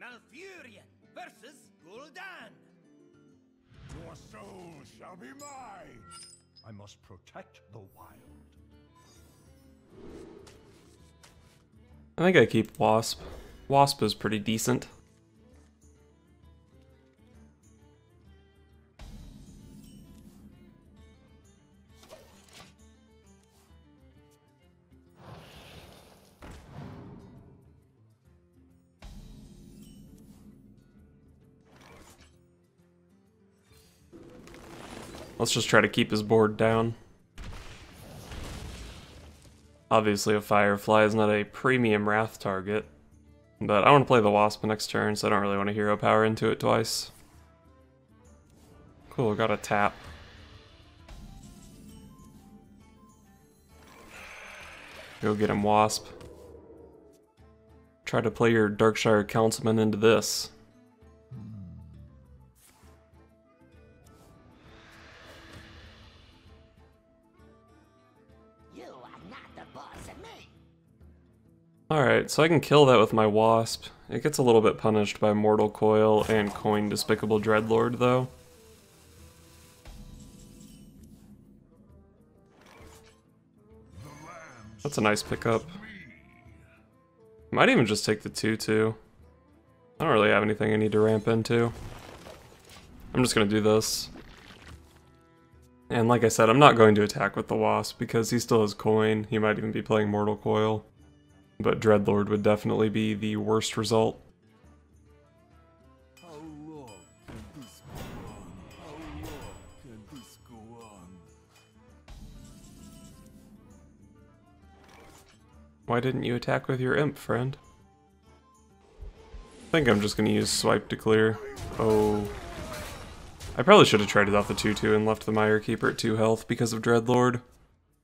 Malfurion versus Gul'dan. Your soul shall be mine. I must protect the wild. I think I keep Wasp. Wasp is pretty decent. Let's just try to keep his board down. Obviously a Firefly is not a premium Wrath target, but I want to play the Wasp next turn, so I don't really want to hero power into it twice. Cool, got a tap. Go get him, Wasp. Try to play your Darkshire Councilman into this. Alright, so I can kill that with my Wasp. It gets a little bit punished by Mortal Coil and Coin Despicable Dreadlord, though. That's a nice pickup. Might even just take the 2/2. I don't really have anything I need to ramp into. I'm just gonna do this. And like I said, I'm not going to attack with the Wasp because he still has Coin. He might even be playing Mortal Coil. But Dreadlord would definitely be the worst result. How long can this go on? How long can this go on? Why didn't you attack with your imp, friend? I think I'm just gonna use Swipe to clear. Oh. I probably should have traded off the 2/2 and left the Mire Keeper at 2 health because of Dreadlord.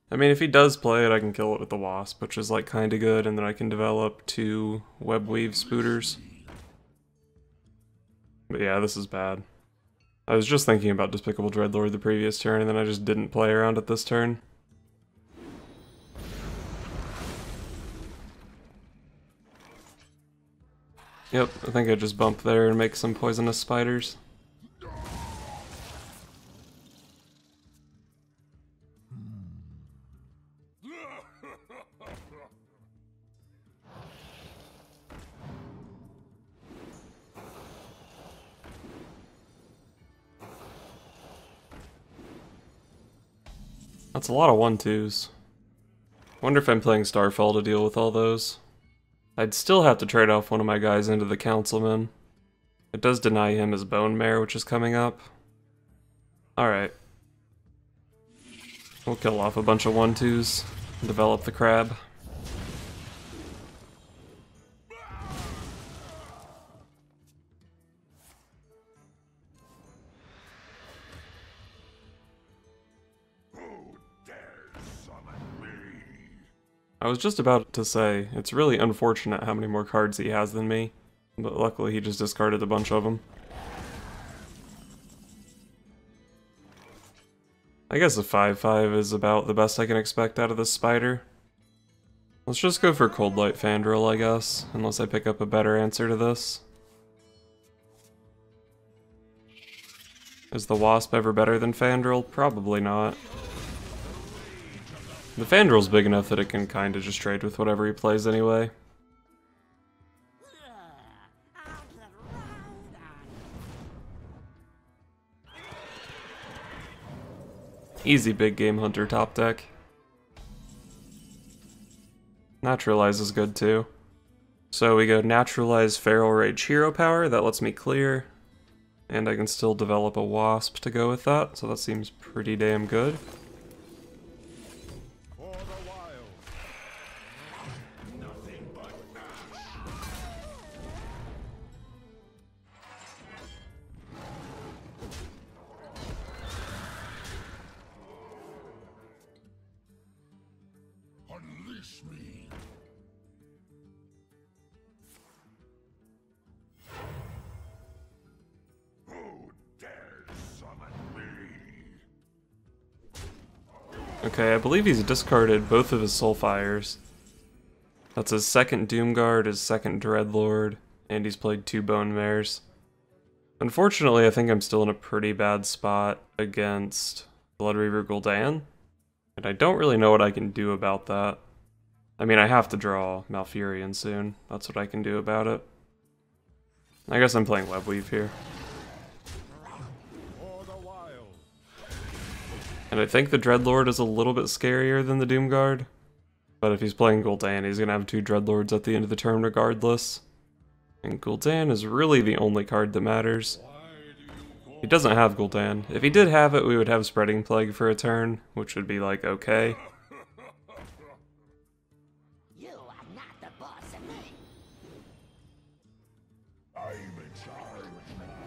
I mean, if he does play it, I can kill it with the Wasp, which is like kinda good, and then I can develop 2 Webweave Spooters. But yeah, this is bad. I was just thinking about Despicable Dreadlord the previous turn, and then I just didn't play around it this turn. Yep, I think I just bump there and make some poisonous spiders. That's a lot of 1/2s. Wonder if I'm playing Starfall to deal with all those. I'd still have to trade off one of my guys into the Councilman. It does deny him his Bone Mare, which is coming up. Alright. We'll kill off a bunch of 1/2s and develop the crab. I was just about to say, it's really unfortunate how many more cards he has than me, but luckily he just discarded a bunch of them. I guess a 5/5 is about the best I can expect out of this spider. Let's just go for Cold Light Fandral, I guess, unless I pick up a better answer to this. Is the Wasp ever better than Fandral? Probably not. The Fandral's big enough that it can kinda just trade with whatever he plays anyway. Easy big game hunter top deck. Naturalize is good too. So we go Naturalize Feral Rage Hero Power, that lets me clear. And I can still develop a Wasp to go with that, so that seems pretty damn good. Unleash me. Who dares summon me? Okay, I believe he's discarded both of his Soulfires. That's his second Doomguard, his second Dreadlord, and he's played 2 Bone Mares. Unfortunately, I think I'm still in a pretty bad spot against Bloodreaver Gul'dan, and I don't really know what I can do about that. I mean, I have to draw Malfurion soon. That's what I can do about it. I guess I'm playing Webweave here. And I think the Dreadlord is a little bit scarier than the Doomguard, but if he's playing Gul'dan, he's gonna have 2 Dreadlords at the end of the turn regardless. And Gul'dan is really the only card that matters. He doesn't have Gul'dan. If he did have it, we would have Spreading Plague for a turn, which would be like, okay. You are not the boss of me. I'm in charge now.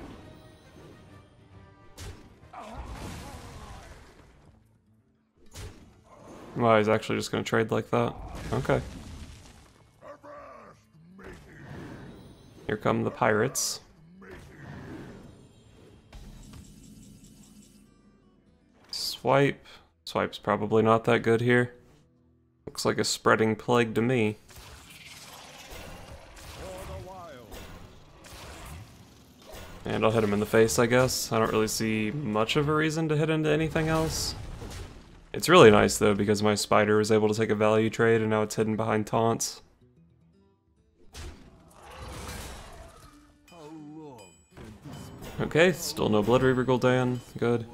Wow, he's actually just gonna trade like that. Okay. Here come the pirates. Swipe. Swipe's probably not that good here. Looks like a Spreading Plague to me. And I'll hit him in the face, I guess. I don't really see much of a reason to hit into anything else. It's really nice, though, because my spider was able to take a value trade, and now it's hidden behind taunts. Okay, still no Bloodreaver Gul'dan. Good.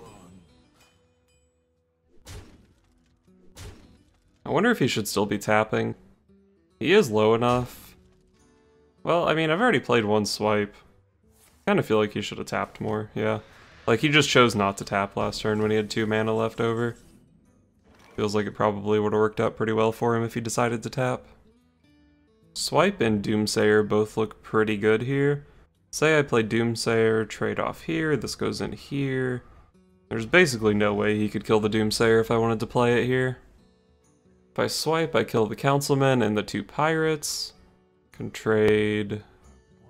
I wonder if he should still be tapping. He is low enough. Well, I mean, I've already played 1 swipe. Kind of feel like he should have tapped more, yeah. Like, he just chose not to tap last turn when he had 2 mana left over. Feels like it probably would have worked out pretty well for him if he decided to tap. Swipe and Doomsayer both look pretty good here. Say I play Doomsayer, trade off here, this goes in here. There's basically no way he could kill the Doomsayer if I wanted to play it here. If I swipe, I kill the Councilman and the 2 pirates. Can trade...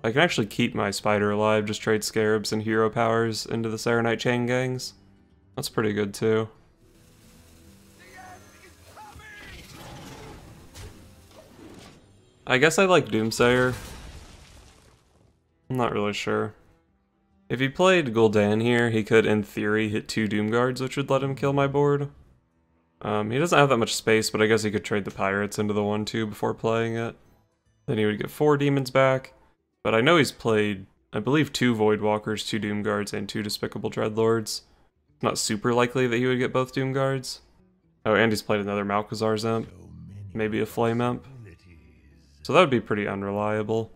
I can actually keep my spider alive, just trade Scarabs and hero powers into the Serenite Chain Gangs. That's pretty good too. I guess I like Doomsayer. I'm not really sure. If he played Gul'dan here, he could, in theory, hit 2 Doomguards, which would let him kill my board. He doesn't have that much space, but I guess he could trade the Pirates into the 1-2 before playing it. Then he would get 4 Demons back. But I know he's played, I believe, 2 Voidwalkers, 2 Doomguards, and 2 Despicable Dreadlords. Not super likely that he would get both Doomguards. Oh, and he's played another Malkazar's Imp. Maybe a Flame Imp. So that would be pretty unreliable.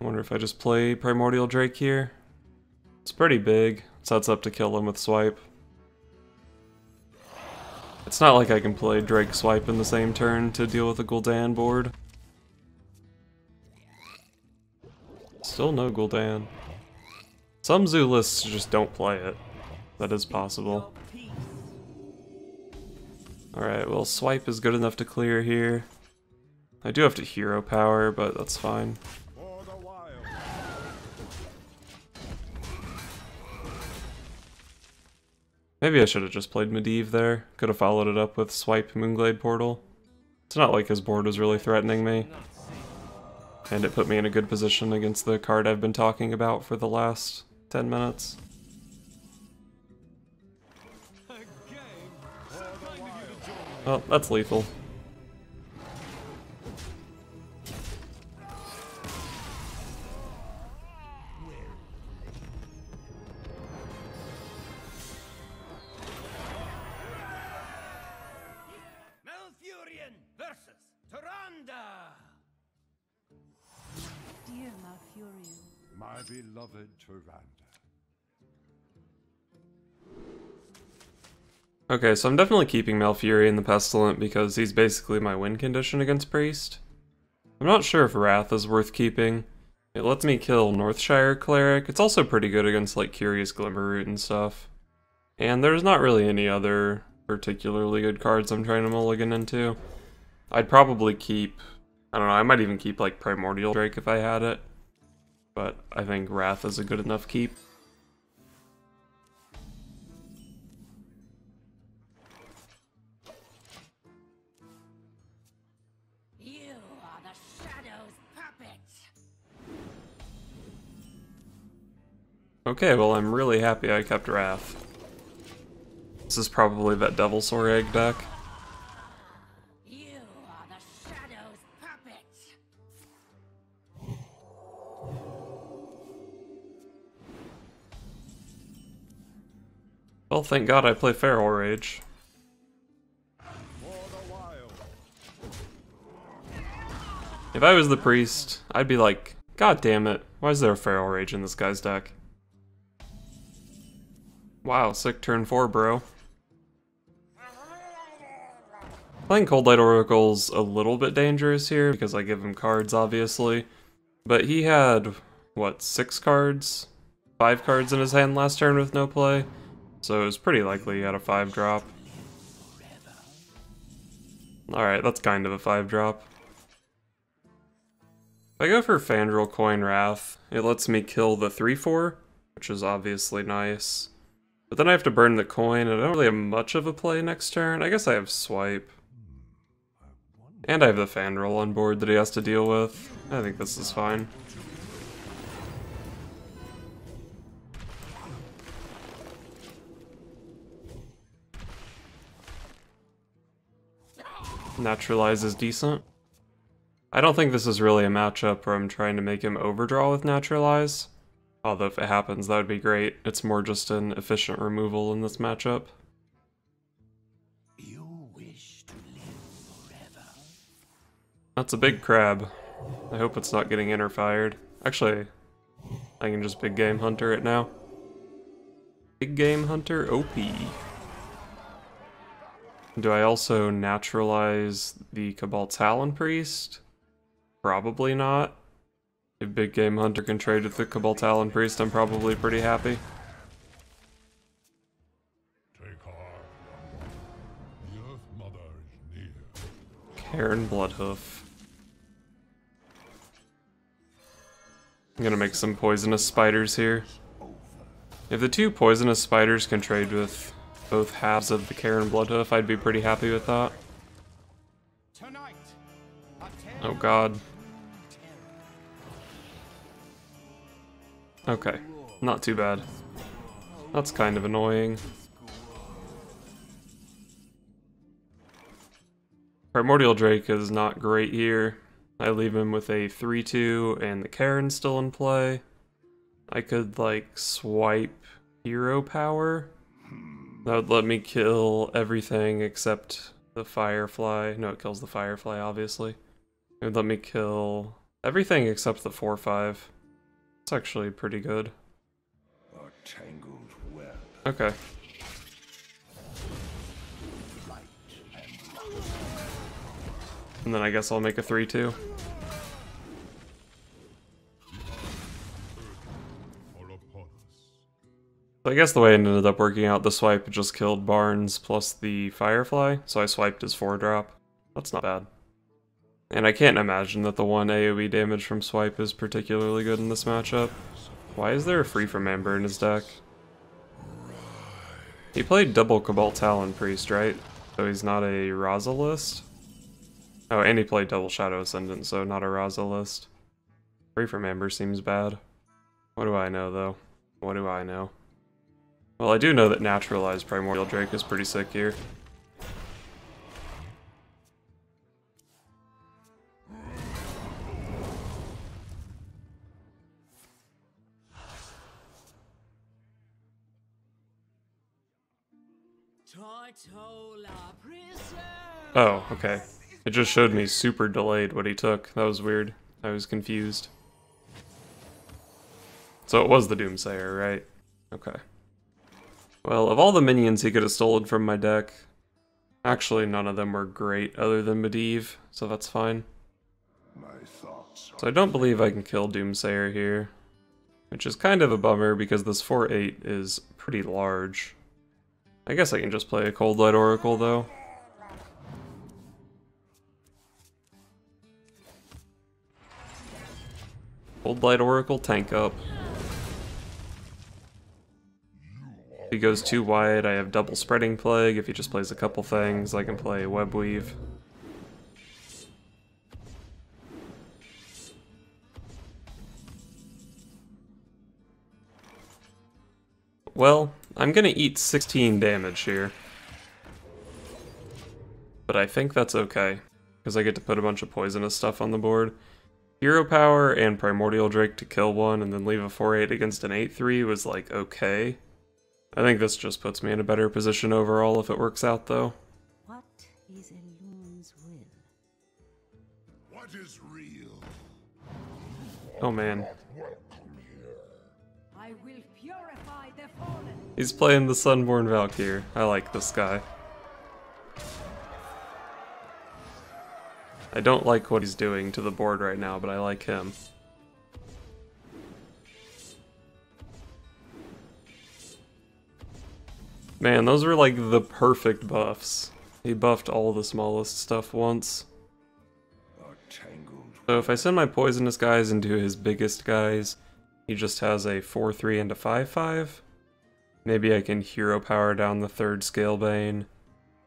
I wonder if I just play Primordial Drake here. It's pretty big. Sets up to kill him with Swipe. It's not like I can play Drake Swipe in the same turn to deal with a Gul'dan board. Still no Gul'dan. Some Zoo lists just don't play it. That is possible. Alright, well, Swipe is good enough to clear here. I do have to hero power, but that's fine. Maybe I should have just played Medivh there. Could have followed it up with Swipe Moonglade Portal. It's not like his board was really threatening me. And it put me in a good position against the card I've been talking about for the last 10 minutes. Well, that's lethal. Malfurion versus Tyrande. Dear Malfurion, My beloved Tyrande. Okay, so I'm definitely keeping Malfurion the Pestilent because he's basically my win condition against Priest. I'm not sure if Wrath is worth keeping. It lets me kill Northshire Cleric. It's also pretty good against like Curious Glimmerroot and stuff. And there's not really any other particularly good cards I'm trying to mulligan into. I'd probably keep, I don't know, I might even keep like Primordial Drake if I had it. But I think Wrath is a good enough keep. Okay, well I'm really happy I kept Wrath. This is probably that Devilsaur Egg deck. You are the Shadow's puppet. Well, thank God I play Feral Rage. If I was the priest, I'd be like, God damn it, why is there a Feral Rage in this guy's deck? Wow, sick turn 4, bro. Playing Cold Light Oracle's a little bit dangerous here, because I give him cards, obviously. But he had, what, 6 cards? 5 cards in his hand last turn with no play? So it was pretty likely he had a 5-drop. Alright, that's kind of a 5-drop. If I go for Fandral Coin Wrath, it lets me kill the 3/4, which is obviously nice. But then I have to burn the coin, and I don't really have much of a play next turn. I guess I have Swipe. And I have the Fandral on board that he has to deal with. I think this is fine. Naturalize is decent. I don't think this is really a matchup where I'm trying to make him overdraw with Naturalize. Although if it happens, that would be great. It's more just an efficient removal in this matchup. You wish to live forever. That's a big crab. I hope it's not getting interfired. Actually, I can just Big Game Hunter it now. Big Game Hunter OP. Do I also naturalize the Cabal Talon Priest? Probably not. If Big Game Hunter can trade with the Cabal Talon Priest, I'm probably pretty happy. Take heart. The Earth Mother is near. Karen Bloodhoof. I'm gonna make some poisonous spiders here. If the 2 poisonous spiders can trade with both halves of the Karen Bloodhoof, I'd be pretty happy with that. Oh god. Okay, not too bad. That's kind of annoying. Primordial Drake is not great here. I leave him with a 3/2 and the Karen's still in play. I could like swipe hero power. That would let me kill everything except the Firefly. No, it kills the Firefly, obviously. It would let me kill everything except the 4/5. It's actually pretty good. A tangled web. Okay. And then I guess I'll make a 3/2. So I guess the way it ended up working out, the swipe just killed Barnes plus the Firefly, so I swiped his 4-drop. That's not bad. And I can't imagine that the 1 AoE damage from swipe is particularly good in this matchup. Why is there a Free from Amber in his deck? He played double Cabal Talon Priest, right? So he's not a Raza list? Oh, and he played double Shadow Ascendant, so not a Raza list. Free from Amber seems bad. What do I know, though? What do I know? Well, I do know that Naturalized Primordial Drake is pretty sick here. Oh, okay. It just showed me super delayed what he took. That was weird. I was confused. So it was the Doomsayer, right? Okay. Well, of all the minions he could have stolen from my deck, actually none of them were great other than Medivh, so that's fine. So I don't believe I can kill Doomsayer here, which is kind of a bummer because this 4/8 is pretty large. I guess I can just play a Cold Light Oracle though. Cold Light Oracle, tank up. If he goes too wide, I have double Spreading Plague. If he just plays a couple things, I can play Web Weave. Well, I'm gonna eat 16 damage here. But I think that's okay, because I get to put a bunch of poisonous stuff on the board. Hero Power and Primordial Drake to kill one and then leave a 4/8 against an 8/3 was like okay. I think this just puts me in a better position overall if it works out though. What is a loon's will? What is real? Oh man. I will purify the fallen. He's playing the Sunborn Valkyr. I like this guy. I don't like what he's doing to the board right now, but I like him. Man, those were like the perfect buffs. He buffed all the smallest stuff once. So if I send my poisonous guys into his biggest guys, he just has a 4/3 and a 5/5. Maybe I can hero power down the third Scalebane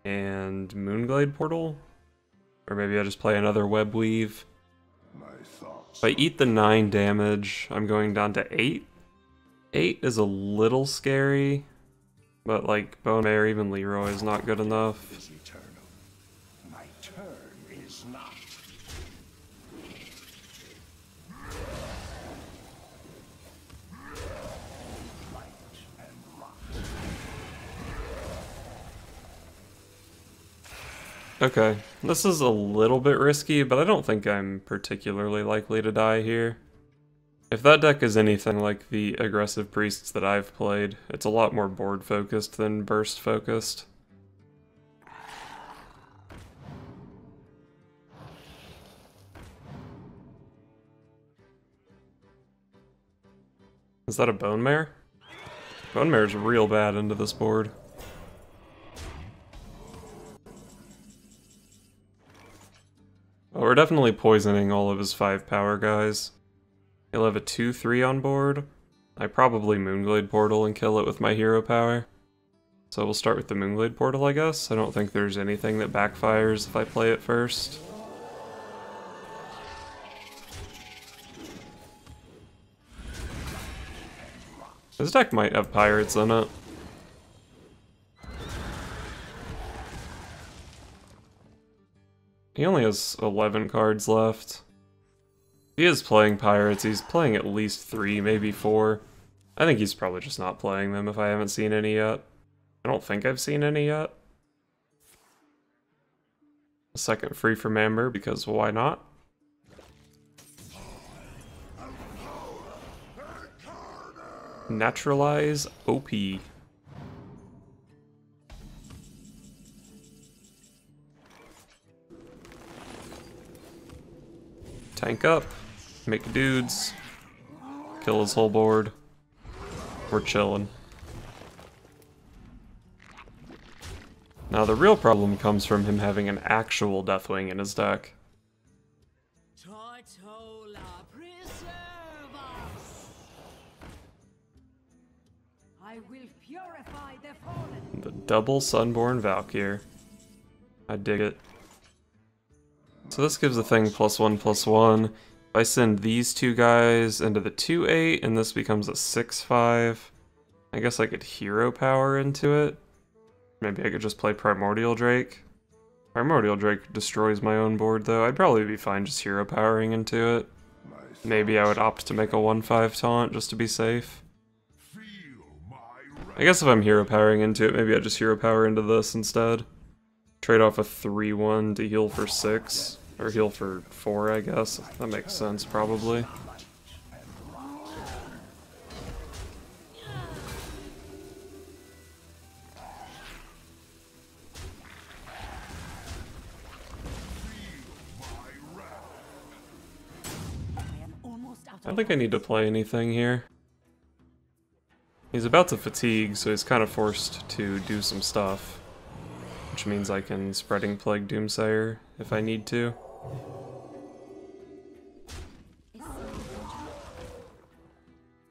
and Moonglade Portal. Or maybe I just play another Web Weave. If I eat the 9 damage, I'm going down to 8. 8 is a little scary, but like Bone Mare, even Leroy is not good enough. Is eternal. My turn is not. Okay, this is a little bit risky, but I don't think I'm particularly likely to die here. If that deck is anything like the aggressive priests that I've played, it's a lot more board focused than burst focused. Is that a Bone Mare? Bone Mare's real bad into this board. Oh, we're definitely poisoning all of his 5 power guys. He'll have a 2/3 on board. I probably Moonglade Portal and kill it with my hero power. So we'll start with the Moonglade Portal, I guess. I don't think there's anything that backfires if I play it first. This deck might have pirates in it. He only has 11 cards left. If he is playing pirates, he's playing at least 3, maybe 4. I think he's probably just not playing them if I haven't seen any yet. I don't think I've seen any yet. A second free from Amber, because why not? Naturalize OP. Tank up, make dudes, kill his whole board. We're chillin'. Now the real problem comes from him having an actual Deathwing in his deck. Tortola, preserve us! I will purify the fallen. The double Sunborn Valkyr. I dig it. So this gives the thing +1/+1. If I send these two guys into the 2/8 and this becomes a 6/5, I guess I could hero power into it. Maybe I could just play Primordial Drake. Primordial Drake destroys my own board though. I'd probably be fine just hero powering into it. Maybe I would opt to make a 1/5 taunt just to be safe. I guess if I'm hero powering into it, maybe I just hero power into this instead. Trade off a 3/1 to heal for 6. Or heal for 4, I guess. That makes sense, probably. I don't think I need to play anything here. He's about to fatigue, so he's kind of forced to do some stuff. Which means I can Spreading Plague Doomsayer if I need to.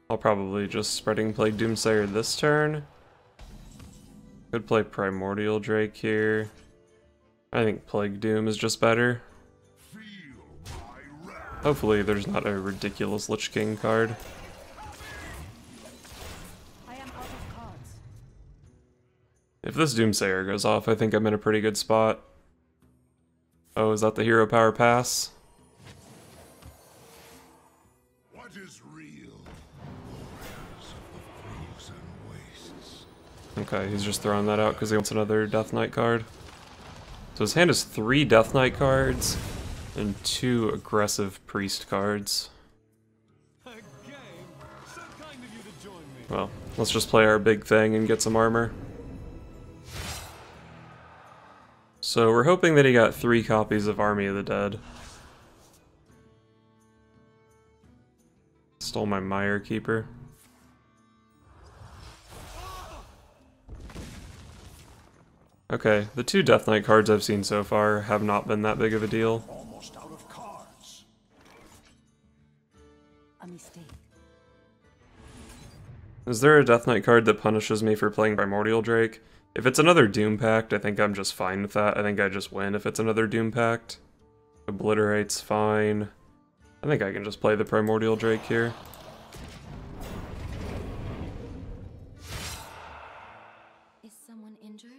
I'll probably just Spreading Plague Doomsayer this turn. Could play Primordial Drake here. I think Plague Doom is just better. Hopefully there's not a ridiculous Lich King card. I am out of cards. If this Doomsayer goes off, I think I'm in a pretty good spot. Oh, is that the hero power pass? What is real? Okay, he's just throwing that out because he wants another Death Knight card. So his hand has 3 Death Knight cards and 2 aggressive Priest cards. Well, let's just play our big thing and get some armor. So we're hoping that he got 3 copies of Army of the Dead. Stole my Mire Keeper. Okay, the 2 Death Knight cards I've seen so far have not been that big of a deal. Almost out of cards. A mistake. Is there a Death Knight card that punishes me for playing Primordial Drake? If it's another Doom Pact, I think I'm just fine with that. I think I just win if it's another Doom Pact. Obliterate's fine. I think I can just play the Primordial Drake here. Is someone injured?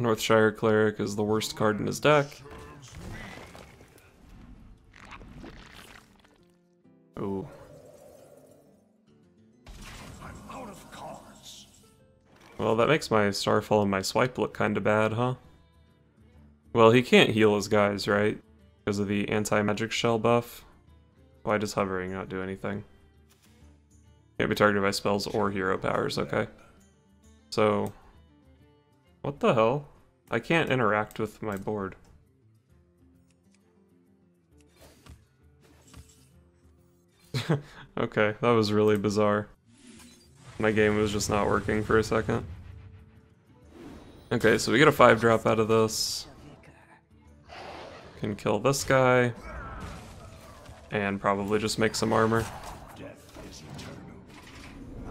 Northshire Cleric is the worst card in his deck. Ooh. I'm out of cards. Well, that makes my Starfall and my Swipe look kinda bad, huh? Well, he can't heal his guys, right? Because of the anti-magic shell buff. Why does hovering not do anything? Can't be targeted by spells or hero powers, okay. So, what the hell? I can't interact with my board. Okay, that was really bizarre. My game was just not working for a second. Okay, so we get a 5-drop out of this. Can kill this guy. And probably just make some armor. Death is eternal.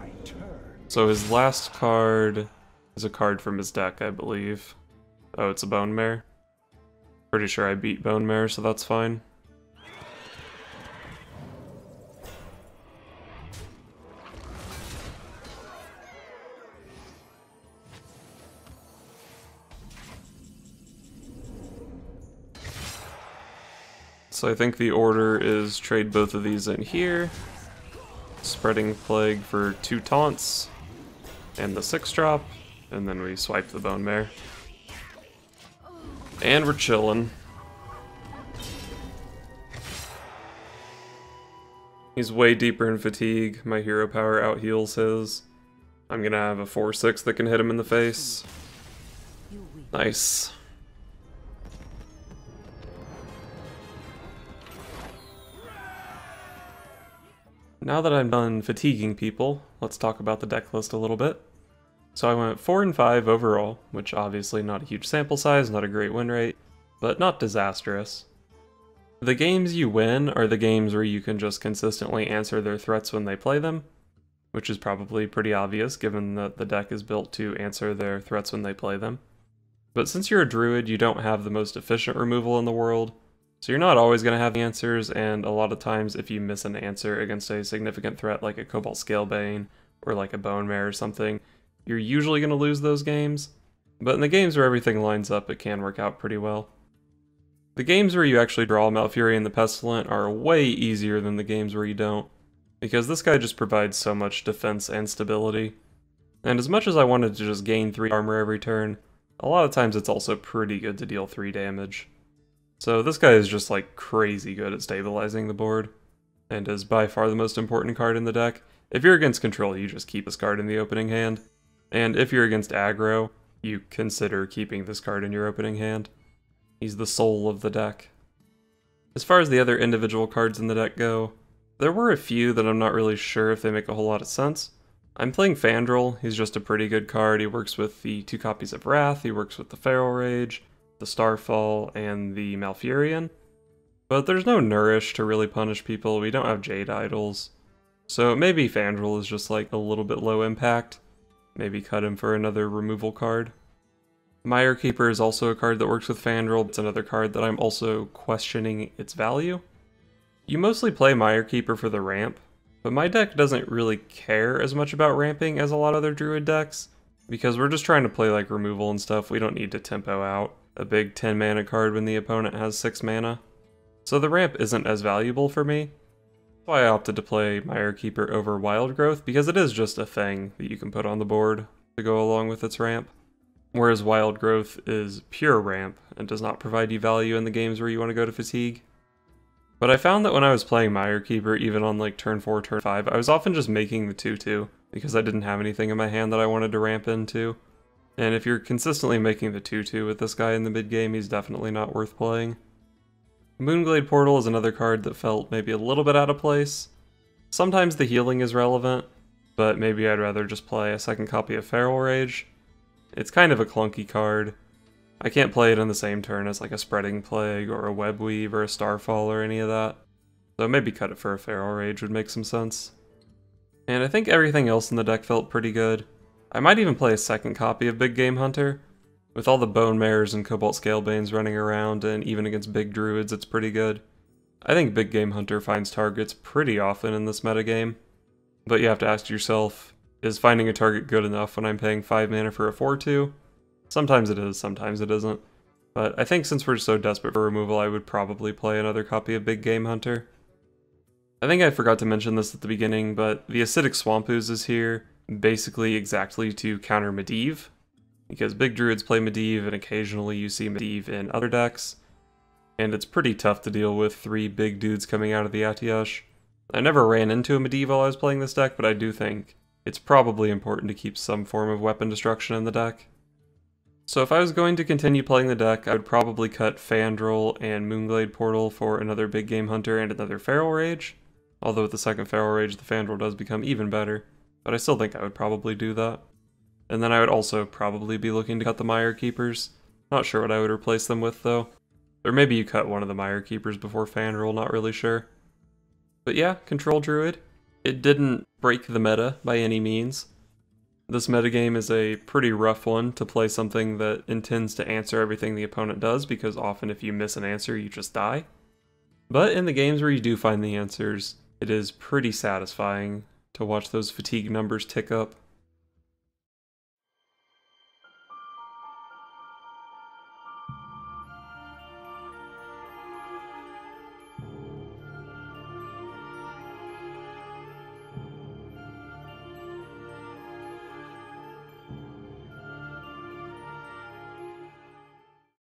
I turn. So his last card is a card from his deck, I believe. Oh, it's a Bone Mare. Pretty sure I beat Bone Mare, so that's fine. So I think the order is trade both of these in here. Spreading Plague for 2 taunts. And the 6-drop. And then we swipe the Bone Mare. And we're chillin'. He's way deeper in fatigue. My hero power out heals his. I'm gonna have a 4/6 that can hit him in the face. Nice. Now that I'm done fatiguing people, let's talk about the deck list a little bit. So I went 4 and 5 overall, which obviously not a huge sample size, not a great win rate, but not disastrous. The games you win are the games where you can just consistently answer their threats when they play them, which is probably pretty obvious given that the deck is built to answer their threats when they play them. But since you're a druid, you don't have the most efficient removal in the world, so you're not always going to have the answers, and a lot of times if you miss an answer against a significant threat like a Cobalt Scalebane or like a Bone Mare or something, you're usually going to lose those games. But in the games where everything lines up, it can work out pretty well. The games where you actually draw Malfurion the Pestilent are way easier than the games where you don't, because this guy just provides so much defense and stability. And as much as I wanted to just gain 3 armor every turn, a lot of times it's also pretty good to deal 3 damage. So this guy is just like crazy good at stabilizing the board, and is by far the most important card in the deck. If you're against control, you just keep this card in the opening hand, and if you're against aggro, you consider keeping this card in your opening hand. He's the soul of the deck. As far as the other individual cards in the deck go, there were a few that I'm not really sure if they make a whole lot of sense. I'm playing Fandral. He's just a pretty good card. He works with the 2 copies of Wrath, he works with the Feral Rage, the Starfall, and the Malfurion. But there's no Nourish to really punish people, we don't have Jade Idols. So maybe Fandral is just like a little bit low impact. Maybe cut him for another removal card. Mire Keeper is also a card that works with Fandral. It's another card that I'm also questioning its value. You mostly play Mire Keeper for the ramp, but my deck doesn't really care as much about ramping as a lot of other Druid decks. Because we're just trying to play like removal and stuff, we don't need to tempo out a big 10 mana card when the opponent has 6 mana. So the ramp isn't as valuable for me. That's why I opted to play Mirekeeper over Wild Growth, because it is just a thing that you can put on the board to go along with its ramp. Whereas Wild Growth is pure ramp and does not provide you value in the games where you want to go to fatigue. But I found that when I was playing Mirekeeper, even on like turn 4, turn 5, I was often just making the 2/2 because I didn't have anything in my hand that I wanted to ramp into. And if you're consistently making the 2/2 with this guy in the mid game, he's definitely not worth playing. Moonglade Portal is another card that felt maybe a little bit out of place. Sometimes the healing is relevant, but maybe I'd rather just play a second copy of Feral Rage. It's kind of a clunky card. I can't play it on the same turn as like a Spreading Plague or a Webweave or a Starfall or any of that. So maybe cut it for a Feral Rage would make some sense. And I think everything else in the deck felt pretty good. I might even play a second copy of Big Game Hunter. With all the Bone Mares and Cobalt Scalebanes running around, and even against big Druids, it's pretty good. I think Big Game Hunter finds targets pretty often in this metagame. But you have to ask yourself, is finding a target good enough when I'm paying 5 mana for a 4/2? Sometimes it is, sometimes it isn't. But I think since we're so desperate for removal, I would probably play another copy of Big Game Hunter. I think I forgot to mention this at the beginning, but the Acidic Swamp Ooze is here, basically exactly to counter Medivh, because big Druids play Medivh and occasionally you see Medivh in other decks, and it's pretty tough to deal with 3 big dudes coming out of the Atiash. I never ran into a Medivh while I was playing this deck, but I do think it's probably important to keep some form of weapon destruction in the deck. So if I was going to continue playing the deck, I would probably cut Fandral and Moonglade Portal for another Big Game Hunter and another Feral Rage, although with the second Feral Rage the Fandral does become even better. But I still think I would probably do that. And then I would also probably be looking to cut the Mirekeepers. Not sure what I would replace them with though. Or maybe you cut one of the Mirekeepers before Fandral, not really sure. But yeah, Control Druid. It didn't break the meta by any means. This metagame is a pretty rough one to play something that intends to answer everything the opponent does, because often if you miss an answer you just die. But in the games where you do find the answers, it is pretty satisfying to watch those fatigue numbers tick up.